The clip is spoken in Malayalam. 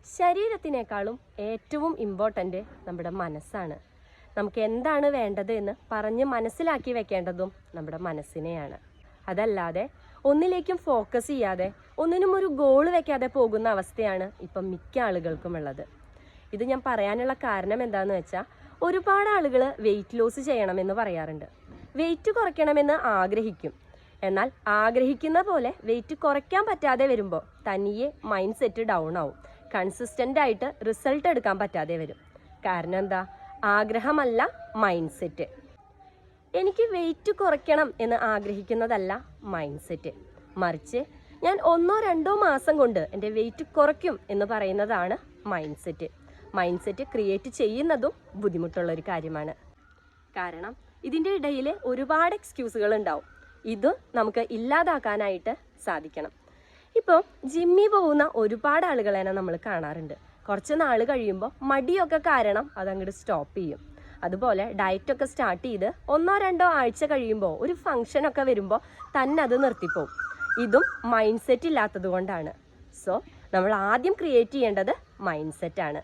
ശരീരത്തിനേക്കാളും ഏറ്റവും ഇമ്പോർട്ടൻ്റ് നമ്മുടെ മനസ്സാണ്. നമുക്ക് എന്താണ് വേണ്ടത് എന്ന് പറഞ്ഞ് മനസ്സിലാക്കി വെക്കേണ്ടതും നമ്മുടെ മനസ്സിനെയാണ്. അതല്ലാതെ ഒന്നിലേക്കും ഫോക്കസ് ചെയ്യാതെ ഒന്നിനും ഒരു ഗോൾ വെക്കാതെ പോകുന്ന അവസ്ഥയാണ് ഇപ്പം മിക്ക ആളുകൾക്കും ഉള്ളത്. ഇത് ഞാൻ പറയാനുള്ള കാരണം എന്താണെന്ന് വെച്ചാൽ, ഒരുപാട് ആളുകൾ വെയിറ്റ് ലോസ് ചെയ്യണമെന്ന് പറയാറുണ്ട്. വെയിറ്റ് കുറയ്ക്കണമെന്ന് ആഗ്രഹിക്കും. എന്നാൽ ആഗ്രഹിക്കുന്ന പോലെ വെയിറ്റ് കുറയ്ക്കാൻ പറ്റാതെ വരുമ്പോൾ തനിയെ മൈൻഡ് സെറ്റ് ഡൗൺ ആവും. കൺസിസ്റ്റൻ്റ് ആയിട്ട് റിസൾട്ട് എടുക്കാൻ പറ്റാതെ വരും. കാരണം എന്താ? ആഗ്രഹമല്ല, മൈൻഡ് സെറ്റ്. എനിക്ക് വെയിറ്റ് കുറയ്ക്കണം എന്ന് ആഗ്രഹിക്കുന്നതല്ല മൈൻഡ് സെറ്റ്. മറിച്ച് ഞാൻ 1-2 മാസം കൊണ്ട് എൻ്റെ വെയിറ്റ് കുറയ്ക്കും എന്ന് പറയുന്നതാണ് mind set. Mind set create ചെയ്യുന്നതും ബുദ്ധിമുട്ടുള്ളൊരു കാര്യമാണ്. കാരണം ഇതിൻ്റെ ഇടയിൽ ഒരുപാട് എക്സ്ക്യൂസുകൾ ഉണ്ടാവും. ഇത് നമുക്ക് ഇല്ലാതാക്കാനായിട്ട് സാധിക്കണം. ഇപ്പോൾ ജിമ്മിൽ പോകുന്ന ഒരുപാട് ആളുകളെ നമ്മൾ കാണാറുണ്ട്. കുറച്ച് നാൾ കഴിയുമ്പോൾ മടിയൊക്കെ കാരണം അതങ്ങോട്ട് സ്റ്റോപ്പ് ചെയ്യും. അതുപോലെ ഡയറ്റൊക്കെ സ്റ്റാർട്ട് ചെയ്ത് 1-2 ആഴ്ച കഴിയുമ്പോൾ ഒരു ഫംഗ്ഷനൊക്കെ വരുമ്പോൾ തന്നെ അത് നിർത്തിപ്പോവും. ഇതും മൈൻഡ് സെറ്റ് ഇല്ലാത്തത് കൊണ്ടാണ്. സോ നമ്മൾ ആദ്യം ക്രിയേറ്റ് ചെയ്യേണ്ടത് മൈൻഡ് സെറ്റാണ്.